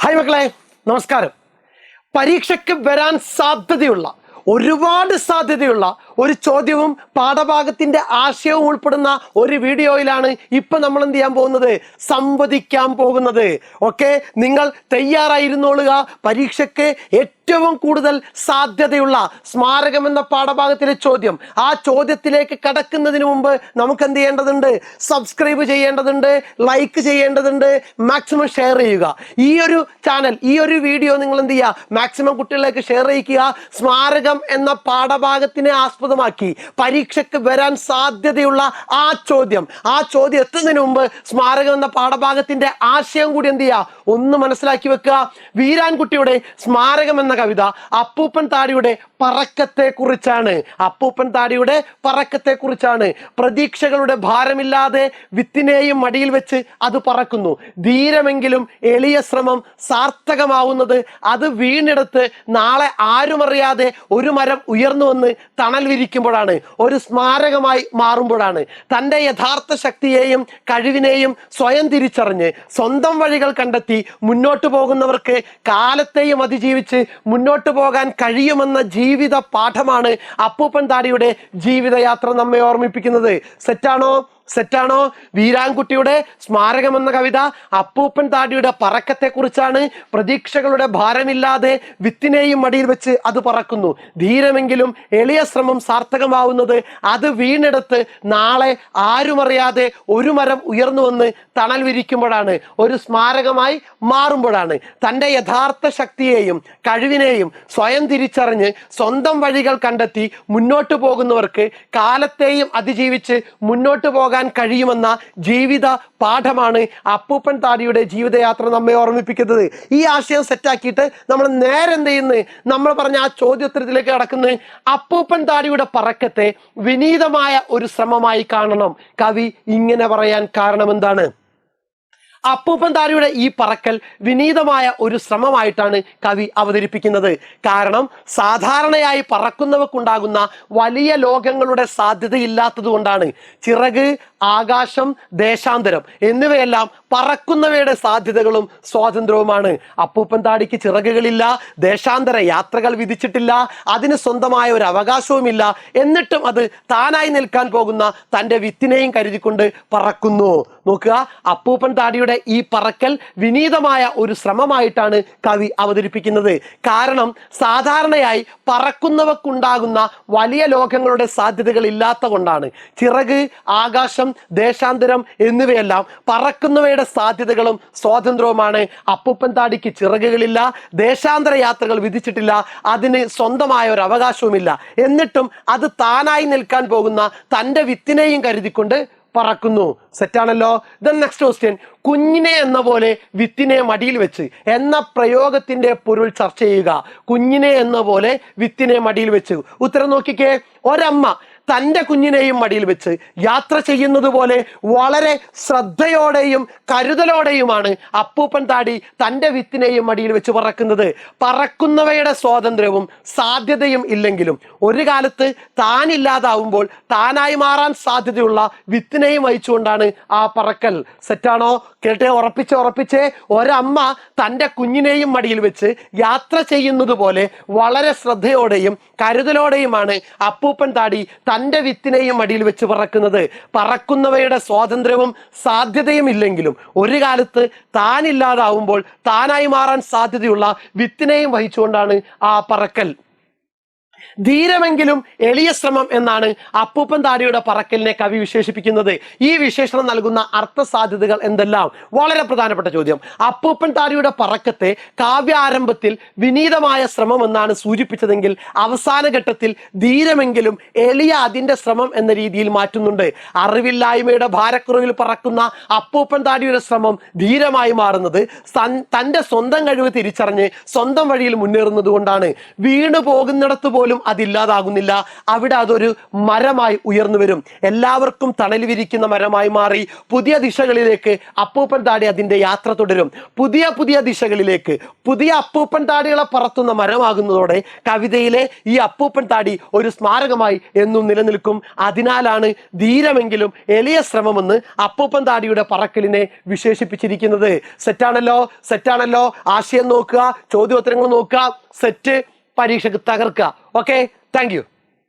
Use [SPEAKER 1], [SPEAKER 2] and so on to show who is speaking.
[SPEAKER 1] Hi മക്കളെ, നമസ്കാരം. പരീക്ഷയ്ക്ക് വരാൻ സാധ്യതയുള്ള ഒരുപാട് സാധ്യതയുള്ള ഒരു ചോദ്യവും പാഠഭാഗത്തിന്റെ ആശയവും ഉൾപ്പെടുന്ന ഒരു വീഡിയോയിലാണ് ഇപ്പൊ നമ്മൾ എന്ത് ചെയ്യാൻ പോകുന്നത്, സംവദിക്കാൻ പോകുന്നത്. ഓക്കെ, നിങ്ങൾ തയ്യാറായിരുന്നോളുക. പരീക്ഷയ്ക്ക് ഏറ്റവും കൂടുതൽ സാധ്യതയുള്ള സ്മാരകം എന്ന പാഠഭാഗത്തിലെ ചോദ്യം, ആ ചോദ്യത്തിലേക്ക് കടക്കുന്നതിന് മുമ്പ് നമുക്ക് എന്ത് ചെയ്യേണ്ടതുണ്ട്, സബ്സ്ക്രൈബ് ചെയ്യേണ്ടതുണ്ട്, ലൈക്ക് ചെയ്യേണ്ടതുണ്ട്, മാക്സിമം ഷെയർ ചെയ്യുക. ഈ ഒരു ചാനൽ, ഈ ഒരു വീഡിയോ നിങ്ങൾ എന്ത് ചെയ്യുക, മാക്സിമം കുട്ടികളിലേക്ക് ഷെയർ ചെയ്യിക്കുക. സ്മാരകം എന്ന പാഠഭാഗത്തിനെ ആസ്പദമാക്കി പരീക്ഷയ്ക്ക് വരാൻ സാധ്യതയുള്ള ആ ചോദ്യം എത്തുന്നതിന് മുമ്പ് സ്മാരകം എന്ന പാഠഭാഗത്തിന്റെ ആശയം കൂടി എന്ത് ചെയ്യുക, ഒന്ന് മനസ്സിലാക്കി വെക്കുക. വീരാൻകുട്ടിയുടെ സ്മാരകം എന്ന കവിത അപ്പൂപ്പൻ താടിയുടെ പറക്കത്തെ കുറിച്ചാണ്. അപ്പൂപ്പൻ താടിയുടെ പറക്കത്തെ കുറിച്ചാണ്. പ്രതീക്ഷകളുടെ ഭാരമില്ലാതെ വിത്തിനെയും മടിയിൽ വെച്ച് അത് പറക്കുന്നു. ധീരമെങ്കിലും എളിയ ശ്രമം സാർത്ഥകമാവുന്നത് അത് വീണെടുത്ത് നാളെ ആരുമറിയാതെ ഒരു മരം ഉയർന്നു വന്ന് തണൽ വിരിക്കുമ്പോഴാണ്, ഒരു സ്മാരകമായി മാറുമ്പോഴാണ്. തൻ്റെ യഥാർത്ഥ ശക്തിയെയും കഴിവിനെയും സ്വയം തിരിച്ചറിഞ്ഞ് സ്വന്തം വഴികൾ കണ്ടെത്തി മുന്നോട്ട് പോകുന്നവർക്ക് കാലത്തെയും അതിജീവിച്ച് മുന്നോട്ട് പോകാൻ കഴിയുമെന്ന ജീവിത പാഠമാണ് അപ്പൂപ്പൻ താടിയുടെ ജീവിതയാത്ര നമ്മെ ഓർമ്മിപ്പിക്കുന്നത്. സെറ്റാണോ? വീരാൻകുട്ടിയുടെ സ്മാരകം എന്ന കവിത അപ്പൂപ്പൻ താടിയുടെ പറക്കത്തെ കുറിച്ചാണ്. പ്രതീക്ഷകളുടെ ഭാരമില്ലാതെ വിത്തിനെയും മടിയിൽ വെച്ച് അത് പറക്കുന്നു. ധീരമെങ്കിലും എളിയ ശ്രമം സാർത്ഥകമാവുന്നത് അത് വീണെടുത്ത് നാളെ ആരുമറിയാതെ ഒരു മരം ഉയർന്നു വന്ന് തണൽ വിരിക്കുമ്പോഴാണ്, ഒരു സ്മാരകമായി മാറുമ്പോഴാണ്. തൻ്റെ യഥാർത്ഥ ശക്തിയെയും കഴിവിനെയും സ്വയം തിരിച്ചറിഞ്ഞ് സ്വന്തം വഴികൾ കണ്ടെത്തി മുന്നോട്ട് പോകുന്നവർക്ക് കാലത്തെയും അതിജീവിച്ച് മുന്നോട്ട് പോകാൻ കഴിയുമെന്ന ജീവിത പാഠമാണ് അപ്പൂപ്പൻ താടിയുടെ ജീവിതയാത്ര നമ്മെ ഓർമ്മിപ്പിക്കുന്നത്. ഈ ആശയം സെറ്റാക്കിയിട്ട് നമ്മൾ നേരെ എന്ത് ചെയ്യുന്നു, നമ്മൾ പറഞ്ഞ ആ ചോദ്യോത്തരത്തിലേക്ക് കടക്കുന്നത്. അപ്പൂപ്പൻ താടിയുടെ പറക്കത്തെ വിനീതമായ ഒരു ശ്രമമായി കാണണം. കവി ഇങ്ങനെ പറയാൻ കാരണം എന്താണ്? അപ്പൂപ്പൻ താടിയുടെ ഈ പറക്കൽ വിനീതമായ ഒരു ശ്രമമായിട്ടാണ് കവി അവതരിപ്പിക്കുന്നത്. കാരണം സാധാരണയായി പറക്കുന്നവക്കുണ്ടാകുന്ന വലിയ ലോകങ്ങളുടെ സാധ്യതയില്ലാത്തത് കൊണ്ടാണ്. ചിറക്, ആകാശം, ദേശാന്തരം എന്നിവയെല്ലാം പറക്കുന്നവയുടെ സാധ്യതകളും സ്വാതന്ത്ര്യവുമാണ്. അപ്പൂപ്പൻ താടിക്ക് ചിറകുകളില്ല, ദേശാന്തര യാത്രകൾ വിധിച്ചിട്ടില്ല, അതിന് സ്വന്തമായ ഒരു അവകാശവുമില്ല. എന്നിട്ടും അത് താനായി നിൽക്കാൻ പോകുന്ന തൻ്റെ വിത്തിനെയും കരുതിക്കൊണ്ട് പറക്കുന്നു. നോക്കുക, അപ്പൂപ്പൻ താടിയുടെ ഈ പറക്കൽ വിനീതമായ ഒരു ശ്രമമായിട്ടാണ് കവി അവതരിപ്പിക്കുന്നത്. കാരണം സാധാരണയായി പറക്കുന്നവക്കുണ്ടാകുന്ന വലിയ ലോകങ്ങളുടെ സാധ്യതകൾ ഇല്ലാത്ത കൊണ്ടാണ്. ചിറക്, ആകാശം, ദേശാന്തരം എന്നിവയെല്ലാം പറക്കുന്നവയുടെ സാധ്യതകളും സ്വാതന്ത്ര്യവുമാണ്. അപ്പൂപ്പൻ താടിക്ക് ചിറകുകളില്ല, ദേശാന്തര യാത്രകൾ വിധിച്ചിട്ടില്ല, അതിന് സ്വന്തമായ ഒരു അവകാശവുമില്ല. എന്നിട്ടും അത് താനായി നിൽക്കാൻ പോകുന്ന തൻ്റെ വിത്തിനെയും കരുതിക്കൊണ്ട് പറക്കുന്നു. സെറ്റാണല്ലോ. ദെൻ നെക്സ്റ്റ് ക്വസ്റ്റ്യൻ, കുഞ്ഞിനെ എന്ന പോലെ വിത്തിനെ മടിയിൽ വെച്ച് എന്ന പ്രയോഗത്തിന്റെ പൊരുൾ ചർച്ച ചെയ്യുക. കുഞ്ഞിനെ എന്ന പോലെ വിത്തിനെ മടിയിൽ വെച്ച്. ഉത്തരം നോക്കിക്കേ. ഒരമ്മ തൻ്റെ കുഞ്ഞിനെയും മടിയിൽ വെച്ച് യാത്ര ചെയ്യുന്നത് പോലെ വളരെ ശ്രദ്ധയോടെയും കരുതലോടെയുമാണ് അപ്പൂപ്പൻ താടി തൻ്റെ വിത്തിനെയും മടിയിൽ വെച്ച് പറക്കുന്നത്. പറക്കുന്നവയുടെ സ്വാതന്ത്ര്യവും സാധ്യതയും ഇല്ലെങ്കിലും ഒരു കാലത്ത് താനില്ലാതാവുമ്പോൾ താനായി മാറാൻ സാധ്യതയുള്ള വിത്തിനെയും വഹിച്ചുകൊണ്ടാണ് ആ പറക്കൽ. സെറ്റാണോ? കേട്ടെ, ഉറപ്പിച്ചേ. ഒരമ്മ തൻ്റെ കുഞ്ഞിനെയും മടിയിൽ വെച്ച് യാത്ര ചെയ്യുന്നത് പോലെ വളരെ ശ്രദ്ധയോടെയും കരുതലോടെയുമാണ് അപ്പൂപ്പൻ താടി തൻ്റെ വിത്തിനെയും മടിയിൽ വെച്ച് പറക്കുന്നത്. പറക്കുന്നവയുടെ സ്വാതന്ത്ര്യവും സാധ്യതയും ഇല്ലെങ്കിലും ഒരു കാലത്ത് താനില്ലാതാവുമ്പോൾ താനായി മാറാൻ സാധ്യതയുള്ള വിത്തിനെയും വഹിച്ചുകൊണ്ടാണ് ആ പറക്കൽ. ധീരമെങ്കിലും എളിയ ശ്രമം എന്നാണ് അപ്പൂപ്പൻ താടിയുടെ പറക്കലിനെ കവി വിശേഷിപ്പിക്കുന്നത്. ഈ വിശേഷണം നൽകുന്ന അർത്ഥ സാധ്യതകൾ എന്തെല്ലാം? വളരെ പ്രധാനപ്പെട്ട ചോദ്യം. അപ്പൂപ്പൻ താടിയുടെ പറക്കത്തെ കാവ്യാരംഭത്തിൽ വിനീതമായ ശ്രമം എന്നാണ് സൂചിപ്പിച്ചതെങ്കിൽ അവസാന ഘട്ടത്തിൽ ധീരമെങ്കിലും എളിയ അതിൻ്റെ ശ്രമം എന്ന രീതിയിൽ മാറ്റുന്നുണ്ട്. അറിവില്ലായ്മയുടെ ഭാരക്കുറവിൽ പറക്കുന്ന അപ്പൂപ്പൻ താടിയുടെ ശ്രമം ധീരമായി മാറുന്നത് തൻ്റെ സ്വന്തം കഴിവ് തിരിച്ചറിഞ്ഞ് സ്വന്തം വഴിയിൽ മുന്നേറുന്നത് കൊണ്ടാണ്. വീണു പോകുന്നിടത്ത് പോലും പോലും അതില്ലാതാകുന്നില്ല. അവിടെ അതൊരു മരമായി ഉയർന്നു വരും. എല്ലാവർക്കും തണൽ വിരിക്കുന്ന മരമായി മാറി പുതിയ ദിശകളിലേക്ക് അപ്പൂപ്പൻ താടി അതിൻ്റെ യാത്ര തുടരും. പുതിയ പുതിയ ദിശകളിലേക്ക് പുതിയ അപ്പൂപ്പൻ താടികളെ പറത്തുന്ന മരമാകുന്നതോടെ കവിതയിലെ ഈ അപ്പൂപ്പൻ താടി ഒരു സ്മാരകമായി എന്നും നിലനിൽക്കും. അതിനാലാണ് ധീരമെങ്കിലും എളിയ ശ്രമമെന്ന് അപ്പൂപ്പൻ താടിയുടെ പറക്കലിനെ വിശേഷിപ്പിച്ചിരിക്കുന്നത്. സെറ്റാണല്ലോ. ആശയം നോക്കുക, ചോദ്യോത്തരങ്ങൾ നോക്കുക, സെറ്റ്. പരീക്ഷയ്ക്ക് തകർക്കുക. Okay, thank you.